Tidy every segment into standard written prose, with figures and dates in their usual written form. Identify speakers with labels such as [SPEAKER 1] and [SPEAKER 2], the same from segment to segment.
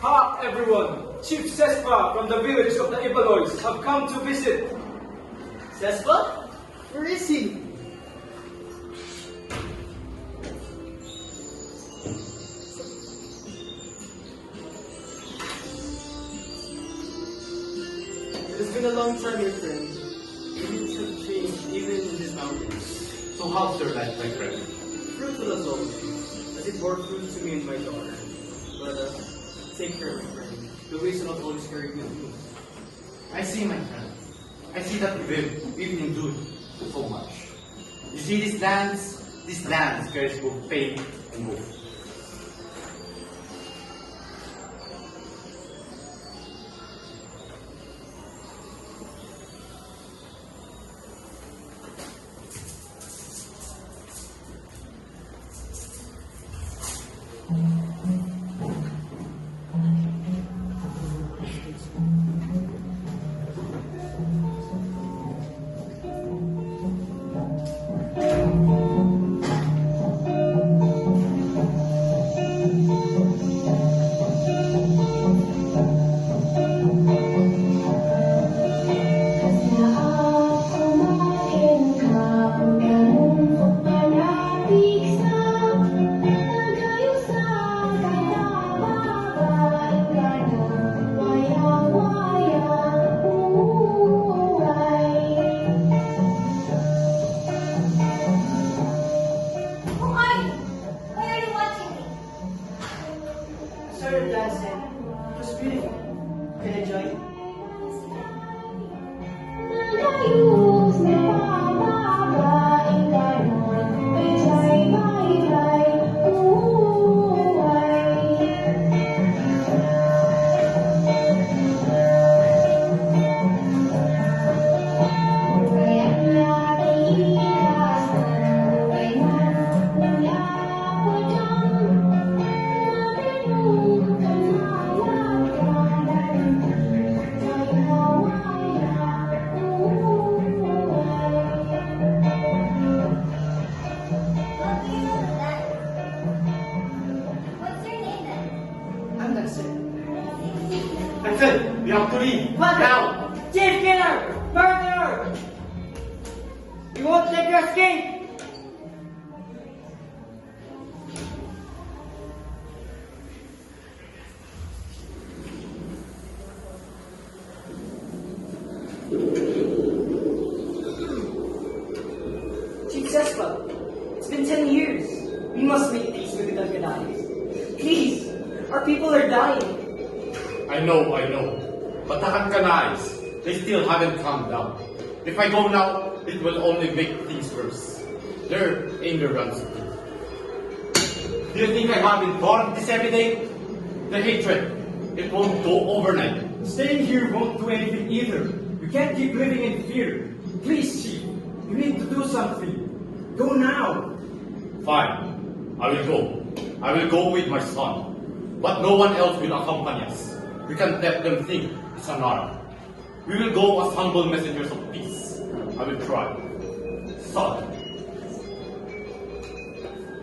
[SPEAKER 1] Ha, everyone! Chief Sespa from the village of the Ibaloys have come to visit.
[SPEAKER 2] Sespa? Where is he? It's been a long time, my friend. Things have changed even in these mountains.
[SPEAKER 3] So how's your life, my friend?
[SPEAKER 2] Fruitful as always, as it bore fruit to me and my daughter. But take care, my friend. The ways will not always carry good news.
[SPEAKER 3] I see, my friend. I see that we've endured so much. You see these lands carries both pain and hope.
[SPEAKER 2] Started dancing. It was beautiful. Can I join? I'm dancing.
[SPEAKER 3] That's it! We have to leave!
[SPEAKER 4] What?
[SPEAKER 3] Now!
[SPEAKER 4] Chief killer! Murderer! You won't let you escape!
[SPEAKER 2] Chief Sespa, it's been 10 years. We must make peace with the Dalganais. Please, our people are dying.
[SPEAKER 3] I know. But the Hankanais, they still haven't calmed down. If I go now, it will only make things worse. Their anger runs deep. Do you think I haven't borne this every day? The hatred, it won't go overnight.
[SPEAKER 1] Staying here won't do anything either. We can't keep living in fear. Please, Chief, you need to do something. Go now.
[SPEAKER 3] Fine, I will go. I will go with my son. But no one else will accompany us. We can't let them think it's an arm. We will go as humble messengers of peace. I will try. Son,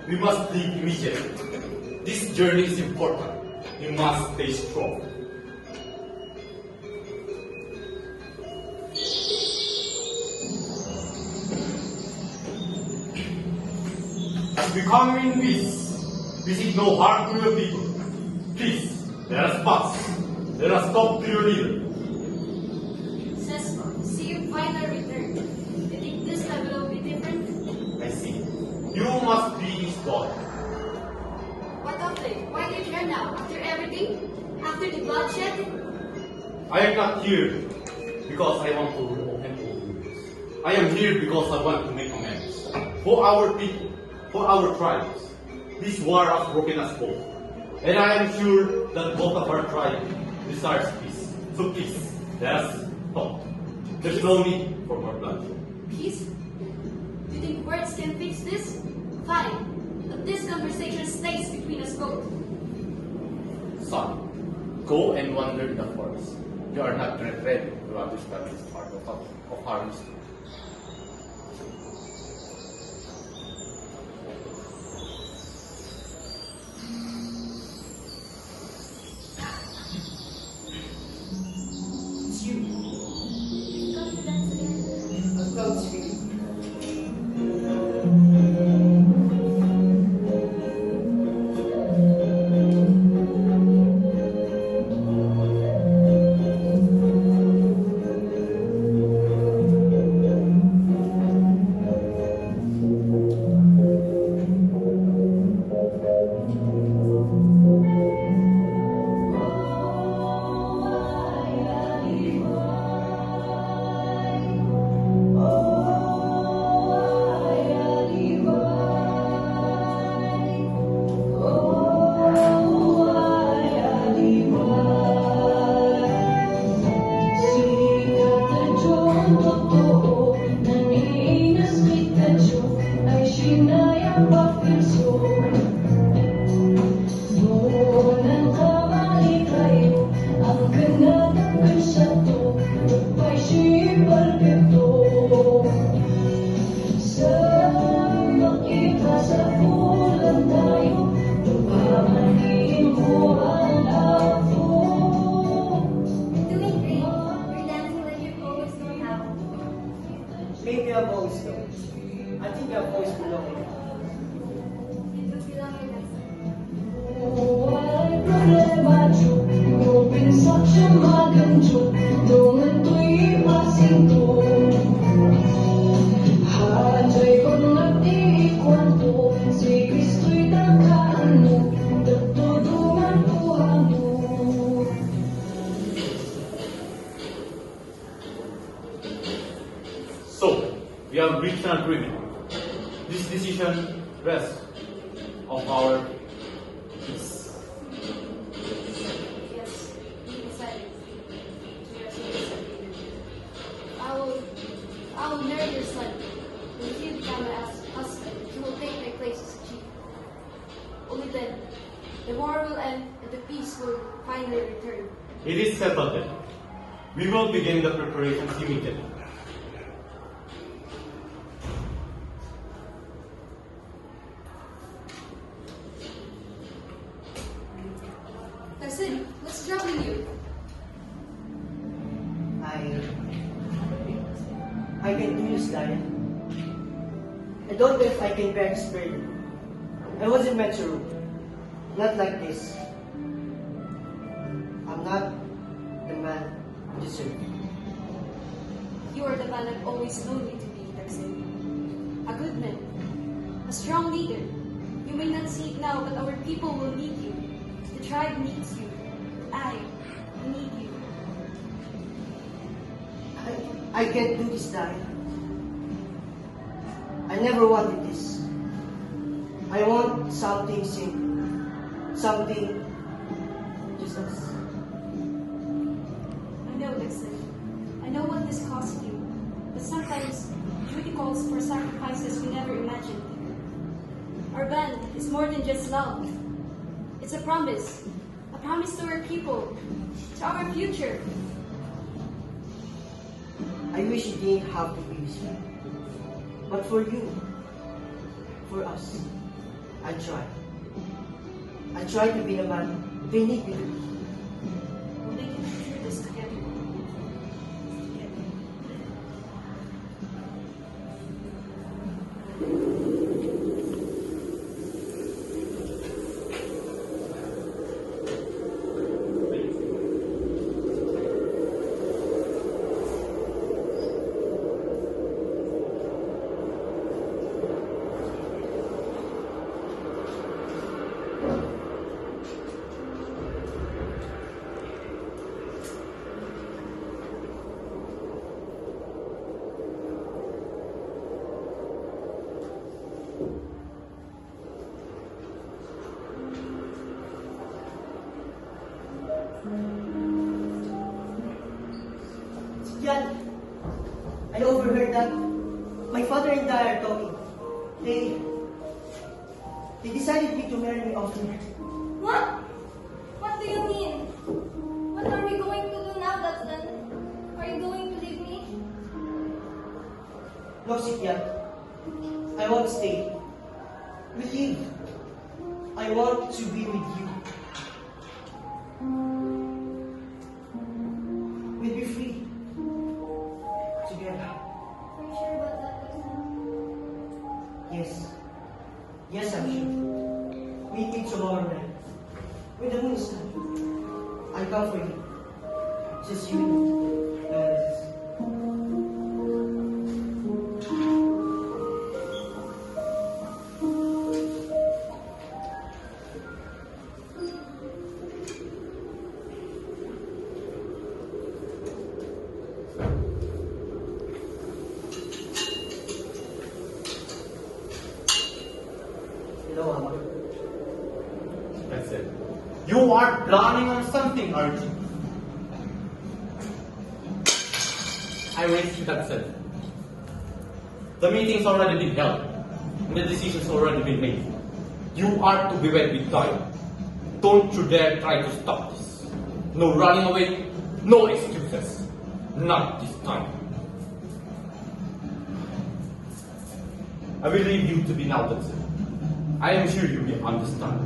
[SPEAKER 3] we must leave immediately. This journey is important. You must stay strong. As we conquer in peace, we seek no harm to your people. Please, let us pass. Let us talk to your leader.
[SPEAKER 5] Sespa, see you finally returned. You think this time will be different?
[SPEAKER 3] I see. You must be his daughter.
[SPEAKER 5] What of it? Why did you turn now? After everything? After the bloodshed?
[SPEAKER 3] I am not here because I want to open old wounds. I am here because I want to make amends. For our people, for our tribes. This war has broken us both. And I am sure that both of our tribes desires peace. So please, let us talk. There's no need for more bloodshed.
[SPEAKER 5] Peace? Do you think words can fix this? Fine. But this conversation stays between us both.
[SPEAKER 3] Son, go and wander in the forest. You are not ready to understand this part of our history.
[SPEAKER 4] you have always belonged.
[SPEAKER 5] It would belong in us.
[SPEAKER 6] Walang problema, Diyok. Robinson siya maganjok. Doon to'y pasinto. Hajay kung nagdiikwanto. Si Kristo'y nakaano. Tutulungan ko hango.
[SPEAKER 3] So, we have reached an agreement. This decision rests of our peace.
[SPEAKER 5] Yes, we decided to rest on this agreement. I will marry your son. When he becomes my husband, he will take my place as chief. Only then, the war will end and the peace will finally return.
[SPEAKER 3] It is settled then. We will begin the preparations immediately.
[SPEAKER 5] Taksin, what's troubling you?
[SPEAKER 4] I can do this, Daya. I don't know if I can bear this burden. I wasn't meant to rule. Not like this. I'm not the man you deserve.
[SPEAKER 5] You are the man I've always known you to be, Taksin. A good man, a strong leader. You may not see it now, but our people will need you. The tribe needs you. I need you.
[SPEAKER 4] I can't do this, Daya. I never wanted this. I want something simple. Something just us.
[SPEAKER 5] I know, Taksin. I know what this cost you. But sometimes, duty calls for sacrifices we never imagined. Our band is more than just love. It's a promise. A promise to our people. To our future.
[SPEAKER 4] I wish it didn't have to be this way. But for you, for us, I try. I try to be the man they need me to be.
[SPEAKER 5] We'll make it through this together. Together.
[SPEAKER 4] Yan, I overheard that my father and I are talking. They decided me to marry me off here.
[SPEAKER 7] What? What do you mean? What are we going to do now, Dustin? Are you going to leave me?
[SPEAKER 4] No, Sityan. I won't stay. We leave. I want to be with you. We'll be free. Together.
[SPEAKER 7] Are you sure about that, Dustin?
[SPEAKER 4] Yes. Yes, I'm sure. Meet me tomorrow night. When the moon is out. I'll come for you. Just you and me. No one else. Hello, Ama.
[SPEAKER 3] That's it. You are planning on something, aren't you? I raised that said. The meeting's already been held. And the decision's already been made. You are to be wed with time. Don't you dare try to stop this. No running away, no excuses. Not this time. I will leave you to be now, that's it. I am sure you will understand.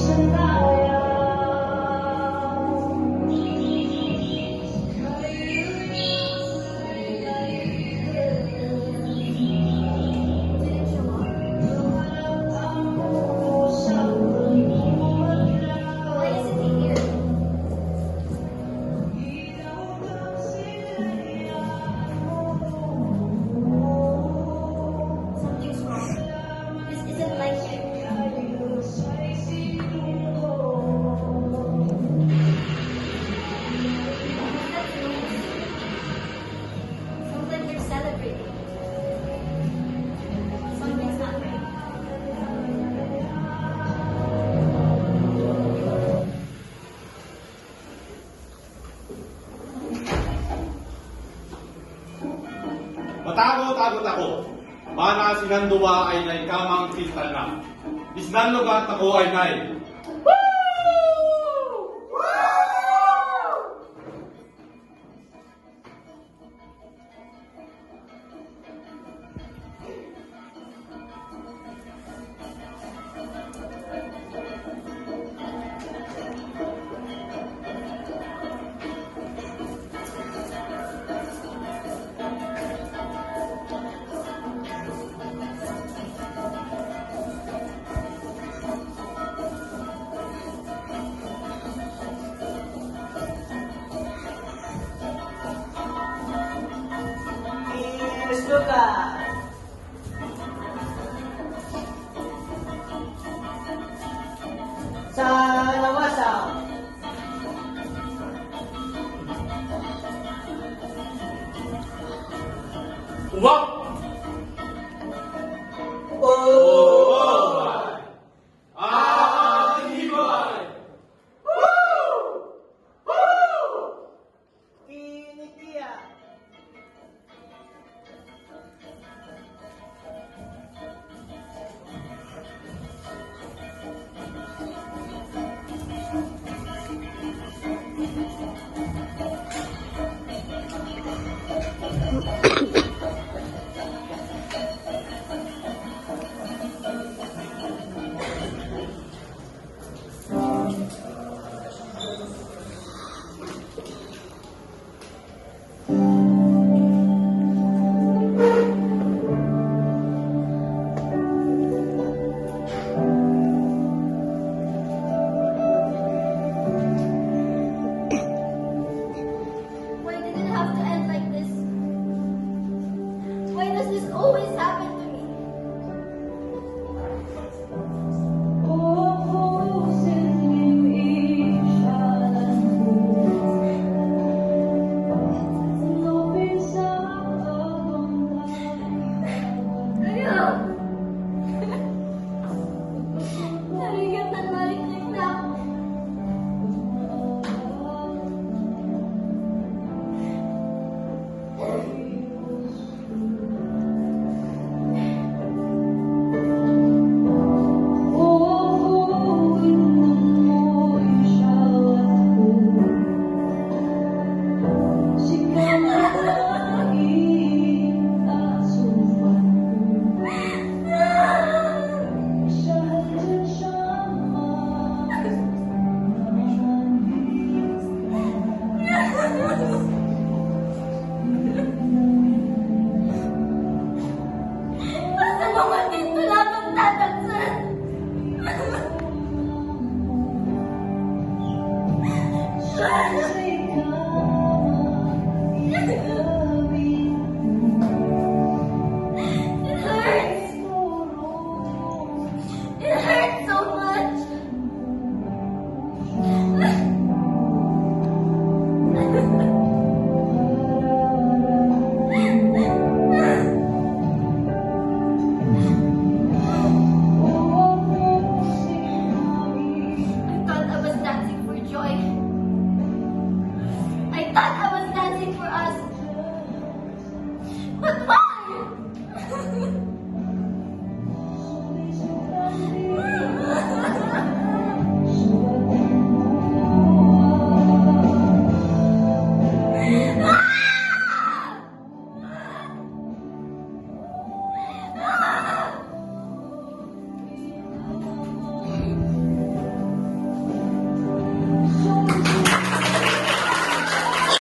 [SPEAKER 7] Didn't show up. Why isn't he here? Something's wrong. This isn't like him. That's nice. Sounds like you're celebrating. Something's not right.
[SPEAKER 3] Matakot ako. Mana sinanduwa ay nay kamang kristal na. Isnanlugat ako ay nay.
[SPEAKER 4] Miss Luca! Sa lawasan!
[SPEAKER 3] Uwak!
[SPEAKER 4] Oh!
[SPEAKER 3] Ahibay!
[SPEAKER 4] Kinikiya!
[SPEAKER 7] Why did it have to end like this? Why does this always happen to me? Ayun!